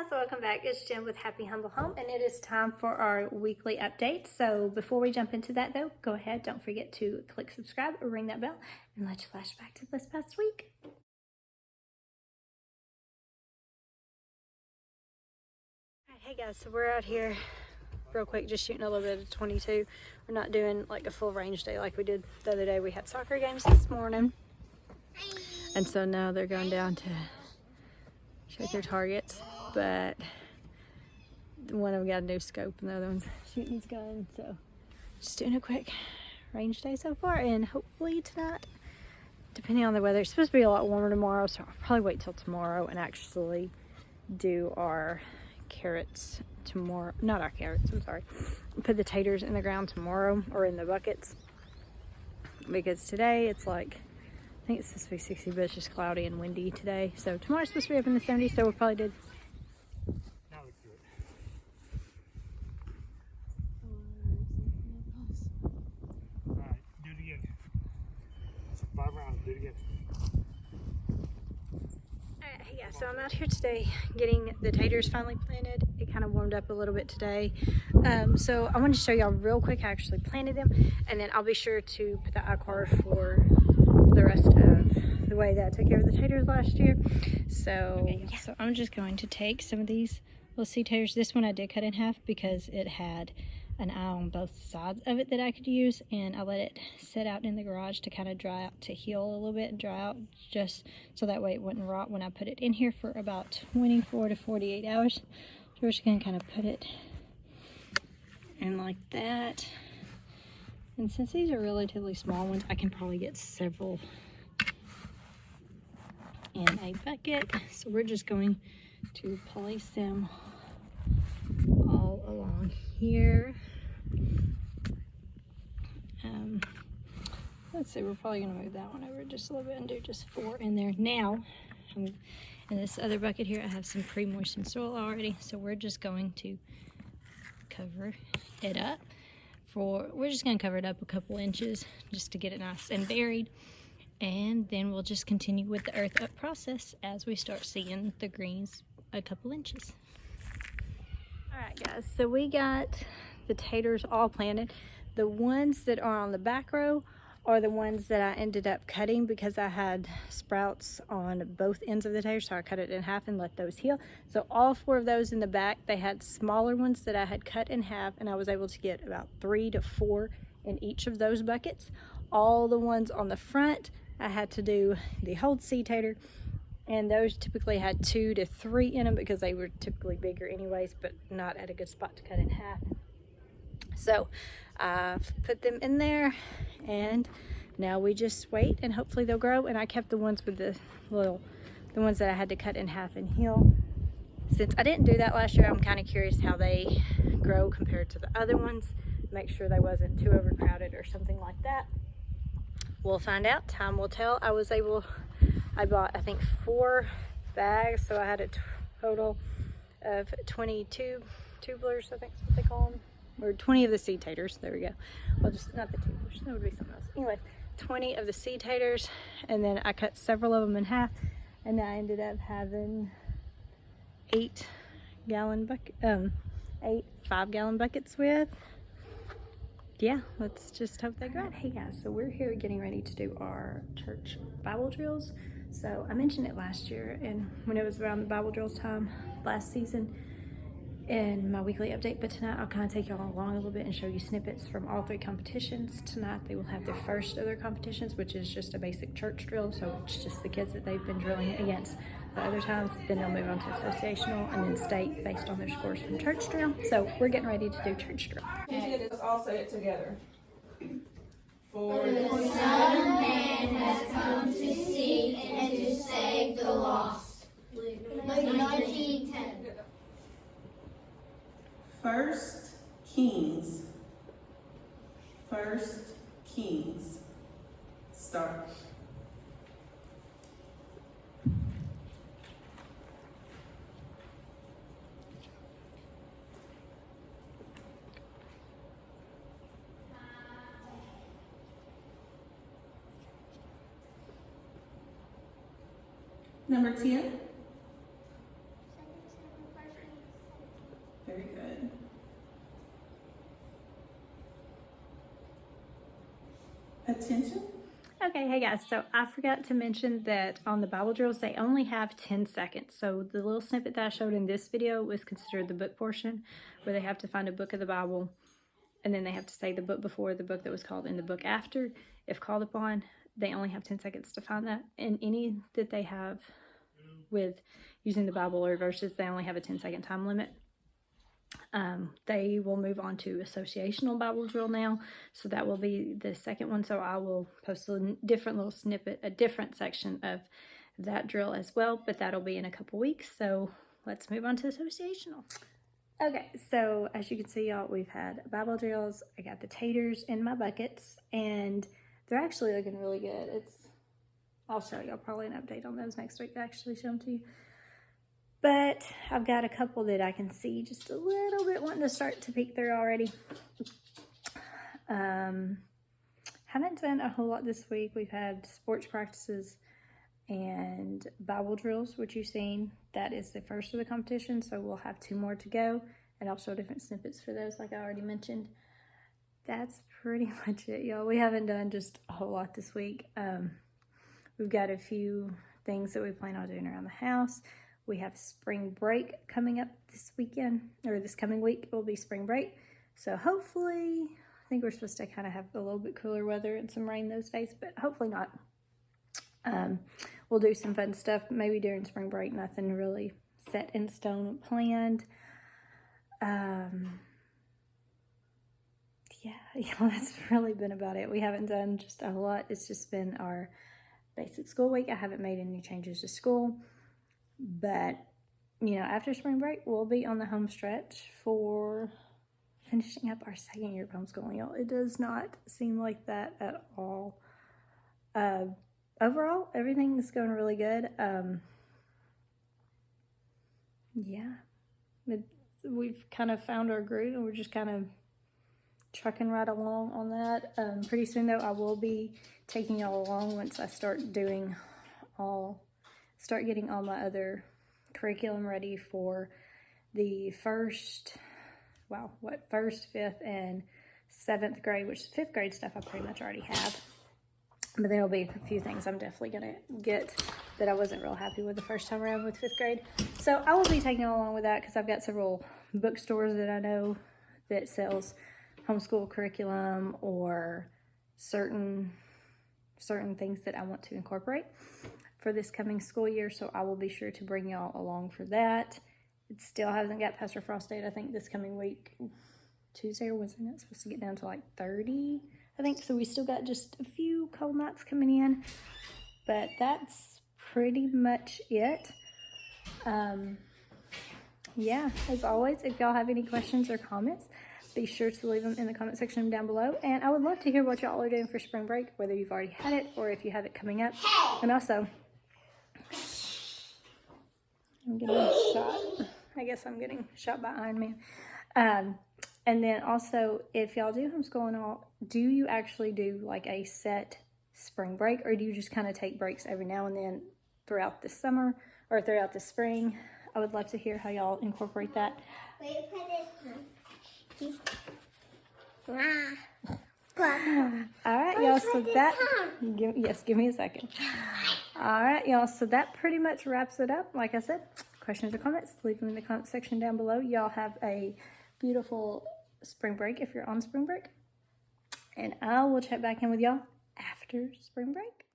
guys, welcome back. It's Jen with Happy Humble Home, and it is time for our weekly update. So before we jump into that though, go ahead, don't forget to click subscribe or ring that bell, and let's flash back to this past week. Alright, hey guys, so we're out here real quick just shooting a little bit of 22. We're not doing like a full range day like we did the other day. We had soccer games this morning, and so now they're going down to check their targets, but one of them got a new scope and the other one's shooting his gun. So just doing a quick range day so far, and hopefully tonight, depending on the weather, it's supposed to be a lot warmer tomorrow, so I'll probably wait till tomorrow and actually do our carrots tomorrow. Not our carrots, I'm sorry. Put the taters in the ground tomorrow, or in the buckets, because today it's like, I think it's supposed to be 60, but it's just cloudy and windy today. So tomorrow's supposed to be up in the 70s, so we'll probably do. Now let's do it. Alright, do it again. 5 rounds, do it again. Alright, hey guys, so I'm out here today getting the taters finally planted. It kind of warmed up a little bit today. So I wanted to show y'all real quick how I actually planted them, and then I'll be sure to put the iCard for the rest of the way that I took care of the taters last year. So yeah. So I'm just going to take some of these little seed taters. This one I did cut in half because it had an eye on both sides of it that I could use, and I let it sit out in the garage to kind of dry out, to heal a little bit and dry out, just so that way it wouldn't rot when I put it in here for about 24 to 48 hours. So we're just going to kind of put it in like that. And since these are relatively small ones, I can probably get several in a bucket. So we're just going to place them all along here. Let's see, we're probably going to move that one over just a little bit and do just 4 in there. Now, in this other bucket here, I have some pre-moistened soil already. So we're just going to cover it up. We're just going to cover it up a couple inches just to get it nice and buried, and then we'll just continue with the earth up process as we start seeing the greens a couple inches. Alright guys, so we got the taters all planted. The ones that are on the back row are the ones that I ended up cutting because I had sprouts on both ends of the tater, so I cut it in half and let those heal. So all 4 of those in the back, they had smaller ones that I had cut in half, and I was able to get about 3 to 4 in each of those buckets. All the ones on the front, I had to do the whole seed tater, and those typically had 2 to 3 in them because they were typically bigger anyways, but not at a good spot to cut in half. So I've put them in there, and now we just wait and hopefully they'll grow. And I kept the ones with the ones that I had to cut in half and heal. Since I didn't do that last year, I'm kind of curious how they grow compared to the other ones. Make sure they wasn't too overcrowded or something like that. We'll find out. Time will tell. I bought, I think, 4 bags, so I had a total of 22 tubulars, I think is what they call them. Or 20 of the seed taters. There we go. Well, just not the tubulars. That would be something else. Anyway, 20 of the seed taters, and then I cut several of them in half, and I ended up having 8 5-gallon buckets with. Yeah, let's just hope they grow. Hey guys, so we're here getting ready to do our church Bible drills. So I mentioned it last year, and when it was around the Bible drills time last season, in my weekly update, but tonight I'll kind of take y'all along a little bit and show you snippets from all 3 competitions. Tonight they will have the first of their competitions, which is just a basic church drill, so it's just the kids that they've been drilling against the other times. Then they'll move on to associational and then state based on their scores from church drill. So we're getting ready to do church drill. Let's all say it together. For the Son of Man has come to seek and to save the lost. Luke 19:10. First Kings. First Kings. Start. Number 10. Very good. Attention. Okay, hey guys, so I forgot to mention that on the Bible drills, they only have 10 seconds. So the little snippet that I showed in this video was considered the book portion, where they have to find a book of the Bible, and then they have to say the book before, the book that was called, and the book after. If called upon, they only have 10 seconds to find that. And any that they have with using the Bible or verses, they only have a 10-second time limit. They will move on to associational Bible drill now, so that will be the second one. So I will post a different little snippet, a different section of that drill as well, but that'll be in a couple weeks. So let's move on to associational. Okay, so as you can see, y'all, we've had Bible drills. I got the taters in my buckets, and they're actually looking really good. I'll show y'all probably an update on those next week to actually show them to you. But I've got a couple that I can see just a little bit wanting to start to peek through already. Haven't done a whole lot this week. We've had sports practices and Bible drills, which you've seen. That is the first of the competition, so we'll have 2 more to go. And I'll show different snippets for those like I already mentioned. That's pretty much it, y'all. We haven't done just a whole lot this week. We've got a few things that we plan on doing around the house. We have spring break coming up this weekend, or this coming week will be spring break. So hopefully, I think we're supposed to kind of have a little bit cooler weather and some rain those days, but hopefully not. We'll do some fun stuff maybe during spring break. Nothing really set in stone planned. Yeah, that's really been about it. We haven't done just a whole lot. It's just been our basic school week. I haven't made any changes to school. But, you know, after spring break, we'll be on the home stretch for finishing up our 2nd year of homeschooling, y'all. It does not seem like that at all. Overall, everything is going really good. Yeah, we've kind of found our groove, and we're just kind of trucking right along on that. Pretty soon, though, I will be taking y'all along once I start getting all my other curriculum ready for the 1st, 5th, and 7th grade, which 5th grade stuff I pretty much already have. But there'll be a few things I'm definitely going to get that I wasn't real happy with the first time around with 5th grade. So I will be taking along with that because I've got several bookstores that I know that sells homeschool curriculum or certain things that I want to incorporate for this coming school year, so I will be sure to bring y'all along for that. It still hasn't got past our frost date. I think this coming week, Tuesday or Wednesday, it's supposed to get down to like 30, I think. So we still got just a few cold nights coming in, but that's pretty much it. Yeah, as always, if y'all have any questions or comments, be sure to leave them in the comment section down below. And I would love to hear what y'all are doing for spring break, whether you've already had it or if you have it coming up. And also, I'm getting shot. I guess I'm getting shot by Iron Man. And then also, if y'all do homeschool and all, do you actually do like a set spring break, or do you just kind of take breaks every now and then throughout the summer or throughout the spring? I would love to hear how y'all incorporate that. Wait, put this All right, y'all, so that, give me a second. All right, y'all, so that pretty much wraps it up. Like I said, questions or comments, leave them in the comment section down below. Y'all have a beautiful spring break if you're on spring break. And I will check back in with y'all after spring break.